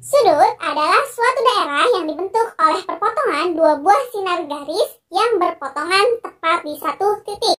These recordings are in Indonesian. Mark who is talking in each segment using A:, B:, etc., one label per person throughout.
A: Sudut adalah suatu daerah yang dibentuk oleh perpotongan dua buah sinar garis yang berpotongan tepat di satu titik.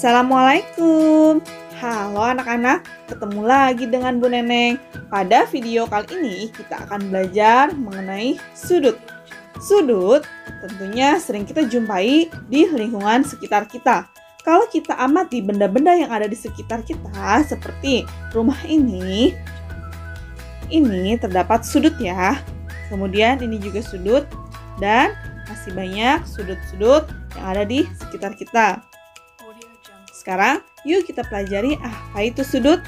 B: Assalamualaikum. Halo anak-anak, ketemu lagi dengan Bu Neneng. Pada video kali ini kita akan belajar mengenai sudut. Sudut tentunya sering kita jumpai di lingkungan sekitar kita. Kalau kita amati benda-benda yang ada di sekitar kita seperti rumah ini terdapat sudut ya. Kemudian ini juga sudut dan masih banyak sudut-sudut yang ada di sekitar kita. Sekarang, yuk kita pelajari apa itu sudut.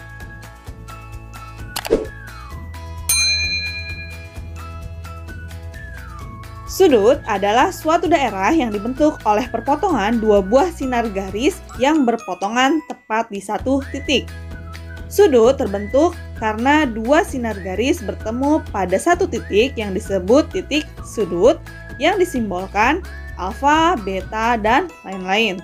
B: Sudut adalah suatu daerah yang dibentuk oleh perpotongan dua buah sinar garis yang berpotongan tepat di satu titik. Sudut terbentuk karena dua sinar garis bertemu pada satu titik yang disebut titik sudut yang disimbolkan alfa, beta, dan lain-lain.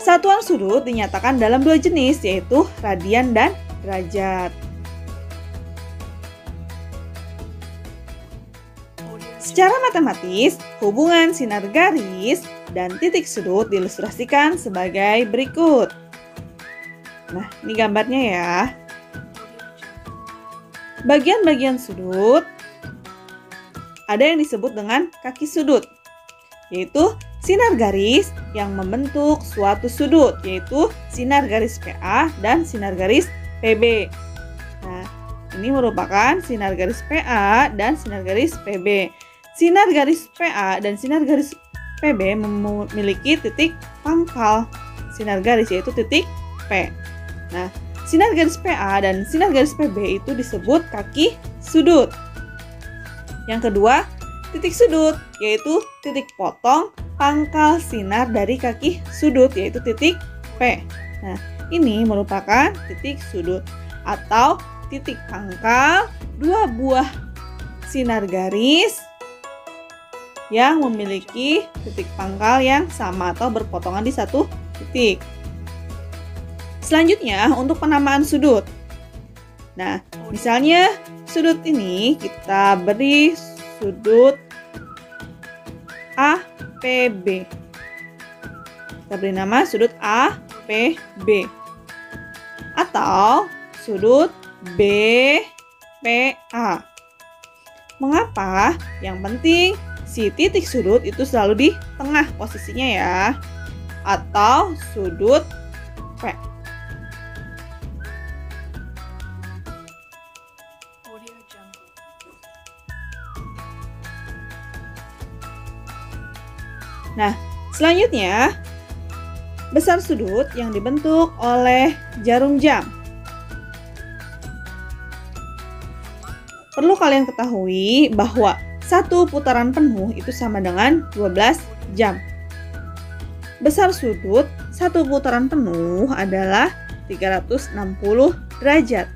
B: Satuan sudut dinyatakan dalam dua jenis, yaitu radian dan derajat. Secara matematis, hubungan sinar garis dan titik sudut diilustrasikan sebagai berikut. Nah, ini gambarnya ya. Bagian-bagian sudut ada yang disebut dengan kaki sudut, yaitu sinar garis yang membentuk suatu sudut, yaitu sinar garis PA dan sinar garis PB. Nah, ini merupakan sinar garis PA dan sinar garis PB. Sinar garis PA dan sinar garis PB memiliki titik pangkal sinar garis, yaitu titik P. Nah, sinar garis PA dan sinar garis PB itu disebut kaki sudut. Yang kedua, titik sudut, yaitu titik potong pangkal sinar dari kaki sudut, yaitu titik P. Nah, ini merupakan titik sudut atau titik pangkal dua buah sinar garis yang memiliki titik pangkal yang sama atau berpotongan di satu titik. Selanjutnya, untuk penamaan sudut. Nah, misalnya sudut ini kita beri sudut APB. Kita beri nama sudut APB. Atau sudut BPA. Mengapa? Yang penting si titik sudut itu selalu di tengah posisinya ya. Atau sudut P. Nah, selanjutnya, besar sudut yang dibentuk oleh jarum jam. Perlu kalian ketahui bahwa satu putaran penuh itu sama dengan 12 jam. Besar sudut satu putaran penuh adalah 360 derajat.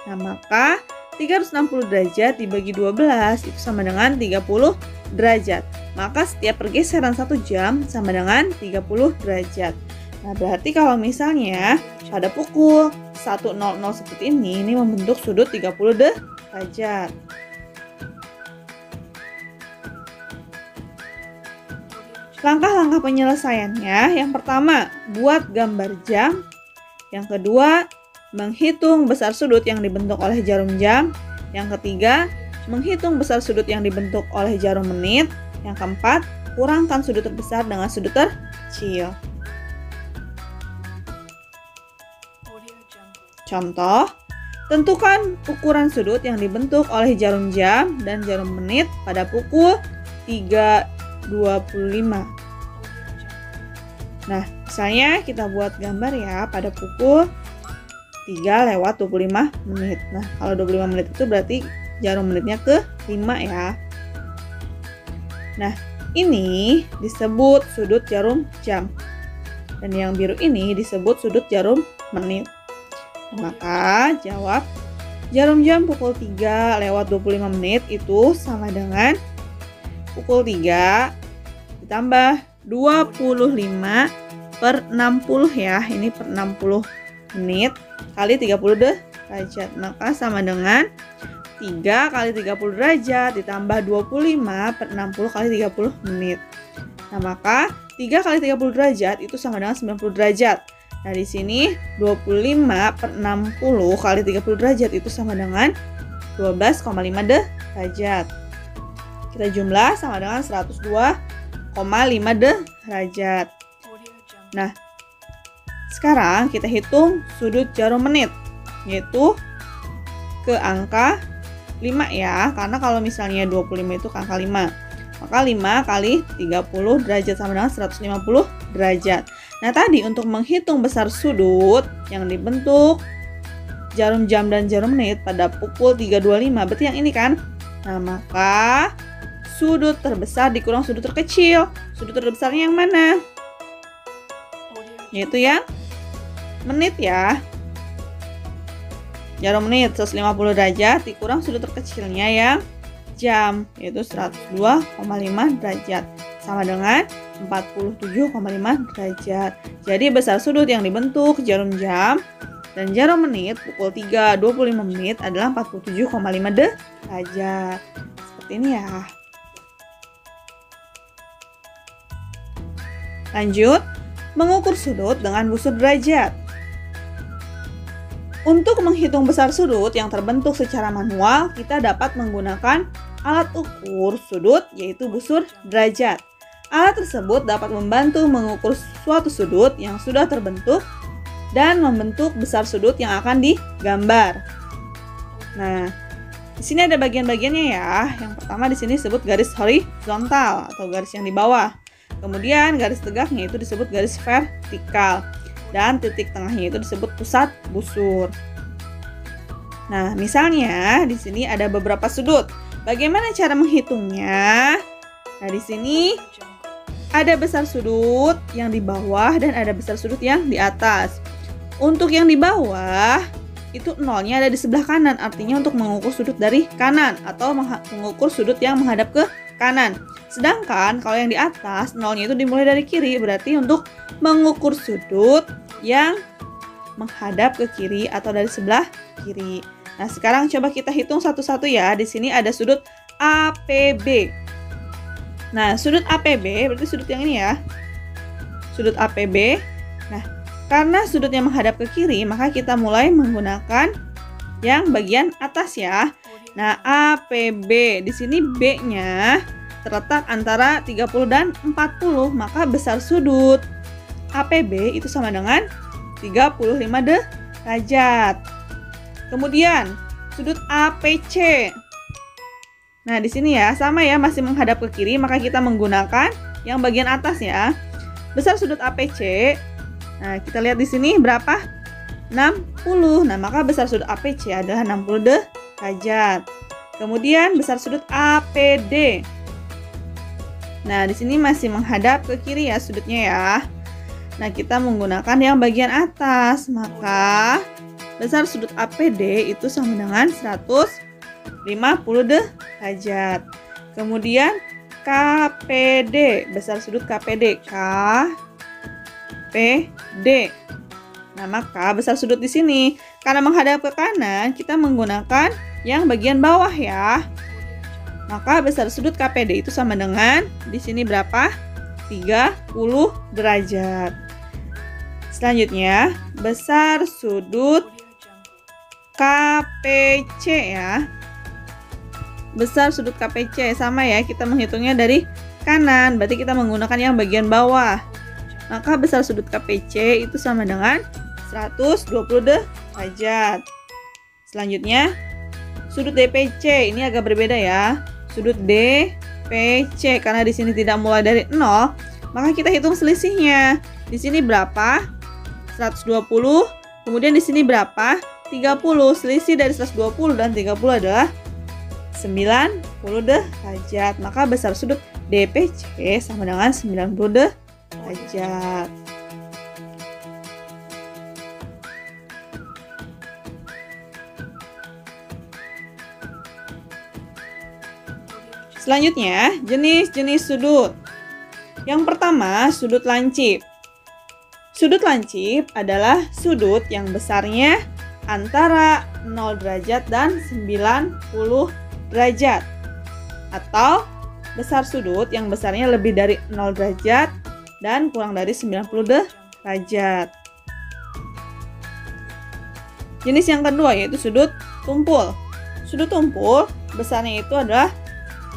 B: Nah, maka 360 derajat dibagi 12 itu sama dengan 30 derajat. Maka setiap pergeseran 1 jam sama dengan 30 derajat. Nah, berarti kalau misalnya pada pukul 1.00 seperti ini membentuk sudut 30 derajat. Langkah-langkah penyelesaiannya, yang pertama, buat gambar jam. Yang kedua, menghitung besar sudut yang dibentuk oleh jarum jam. Yang ketiga, menghitung besar sudut yang dibentuk oleh jarum menit. Yang keempat, kurangkan sudut terbesar dengan sudut terkecil. Contoh, tentukan ukuran sudut yang dibentuk oleh jarum jam dan jarum menit pada pukul 3.25. Nah, misalnya kita buat gambar ya pada pukul 3:25. Nah, kalau 25 menit itu berarti jarum menitnya ke 5 ya. Nah, ini disebut sudut jarum jam. Dan yang biru ini disebut sudut jarum menit. Maka jawab jarum jam pukul 3 lewat 25 menit itu sama dengan pukul 3 ditambah 25 per 60 ya. Ini per 60 menit kali 30 derajat. Maka sama dengan 3 kali 30 derajat ditambah 25 per 60 kali 30 menit. Nah, maka 3 kali 30 derajat itu sama dengan 90 derajat. Nah, di sini 25 per 60 kali 30 derajat itu sama dengan 12,5 derajat. Kita jumlah sama dengan 102,5 derajat. Nah, sekarang kita hitung sudut jarum menit, yaitu ke angka 5 ya, karena kalau misalnya 25 itu ke angka 5. Maka 5 kali 30 derajat sama dengan 150 derajat. Nah, tadi untuk menghitung besar sudut yang dibentuk jarum jam dan jarum menit pada pukul 3.25, berarti yang ini kan? Nah, maka sudut terbesar dikurang sudut terkecil. Sudut terbesarnya yang mana? Yaitu yang menit ya. Jarum menit 150 derajat dikurang sudut terkecilnya yang jam, yaitu 102,5 derajat sama dengan 47,5 derajat. Jadi besar sudut yang dibentuk jarum jam dan jarum menit pukul 3.25 menit adalah 47,5 derajat. Seperti ini ya. Lanjut, mengukur sudut dengan busur derajat. Untuk menghitung besar sudut yang terbentuk secara manual, kita dapat menggunakan alat ukur sudut, yaitu busur derajat. Alat tersebut dapat membantu mengukur suatu sudut yang sudah terbentuk dan membentuk besar sudut yang akan digambar. Nah, di sini ada bagian-bagiannya ya. Yang pertama di sini disebut garis horizontal atau garis yang di bawah. Kemudian garis tegaknya itu disebut garis vertikal. Dan titik tengahnya itu disebut pusat busur. Nah, misalnya di sini ada beberapa sudut. Bagaimana cara menghitungnya? Nah, di sini ada besar sudut yang di bawah dan ada besar sudut yang di atas. Untuk yang di bawah itu nolnya ada di sebelah kanan, artinya untuk mengukur sudut dari kanan atau mengukur sudut yang menghadap ke kanan. Sedangkan kalau yang di atas nolnya itu dimulai dari kiri, berarti untuk mengukur sudut yang menghadap ke kiri atau dari sebelah kiri. Nah, sekarang coba kita hitung satu-satu ya. Di sini ada sudut APB. Nah, sudut APB berarti sudut yang ini ya. Sudut APB. Nah, karena sudutnya menghadap ke kiri, maka kita mulai menggunakan yang bagian atas ya. Nah, APB di sini B-nya terletak antara 30 dan 40, maka besar sudut APB itu sama dengan 35 derajat. Kemudian sudut APC. Nah, di sini ya sama ya, masih menghadap ke kiri, maka kita menggunakan yang bagian atas ya. Besar sudut APC. Nah, kita lihat di sini berapa? 60. Nah, maka besar sudut APC adalah 60 derajat. Kemudian besar sudut APD. Nah, di sini masih menghadap ke kiri ya sudutnya ya. Nah, kita menggunakan yang bagian atas, maka besar sudut APD itu sama dengan 150 derajat. Kemudian KPD, besar sudut KPD, KPD. Nah, maka besar sudut di sini karena menghadap ke kanan, kita menggunakan yang bagian bawah ya. Maka besar sudut KPD itu sama dengan di sini berapa? 30 derajat. Selanjutnya, besar sudut KPC ya. Besar sudut KPC sama ya, kita menghitungnya dari kanan, berarti kita menggunakan yang bagian bawah. Maka besar sudut KPC itu sama dengan 120 derajat. Selanjutnya, sudut DPC ini agak berbeda ya. Sudut DPC karena di sini tidak mulai dari 0, maka kita hitung selisihnya. Di sini berapa? 120. Kemudian di sini berapa? 30. Selisih dari 120 dan 30 adalah 90 derajat. Maka besar sudut DPC sama dengan 90 derajat. Selanjutnya, jenis-jenis sudut. Yang pertama, sudut lancip. Sudut lancip adalah sudut yang besarnya antara 0 derajat dan 90 derajat. Atau besar sudut yang besarnya lebih dari 0 derajat dan kurang dari 90 derajat. Jenis yang kedua yaitu sudut tumpul. Sudut tumpul besarnya itu adalah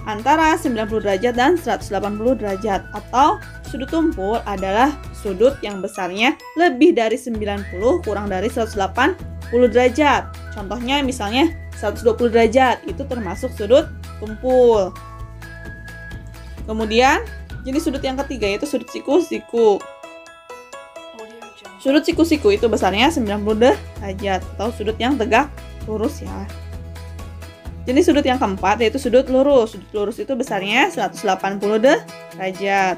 B: antara 90 derajat dan 180 derajat, atau sudut tumpul adalah sudut yang besarnya lebih dari 90 kurang dari 180 derajat. Contohnya misalnya 120 derajat, itu termasuk sudut tumpul. Kemudian jenis sudut yang ketiga yaitu sudut siku-siku. Sudut siku-siku itu besarnya 90 derajat atau sudut yang tegak lurus ya. Jenis sudut yang keempat yaitu sudut lurus. Sudut lurus itu besarnya 180 derajat.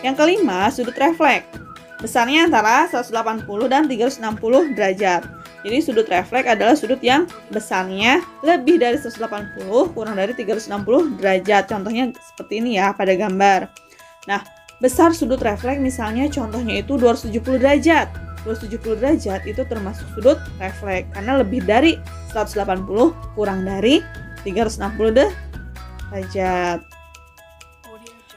B: Yang kelima, sudut refleks. Besarnya antara 180 dan 360 derajat. Jadi sudut refleks adalah sudut yang besarnya lebih dari 180 kurang dari 360 derajat. Contohnya seperti ini ya pada gambar. Nah, besar sudut refleks misalnya contohnya itu 270 derajat. 270 derajat itu termasuk sudut refleks karena lebih dari 180 kurang dari 360 derajat.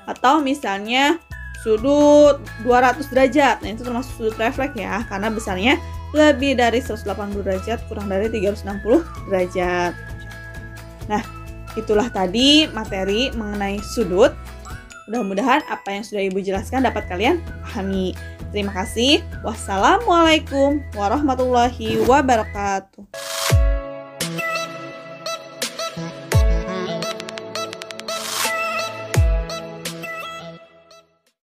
B: Atau misalnya sudut 200 derajat. Nah, itu termasuk sudut refleks ya karena besarnya lebih dari 180 derajat kurang dari 360 derajat. Nah, itulah tadi materi mengenai sudut. Mudah-mudahan apa yang sudah Ibu jelaskan dapat kalian pahami. Terima kasih. Wassalamualaikum warahmatullahi wabarakatuh.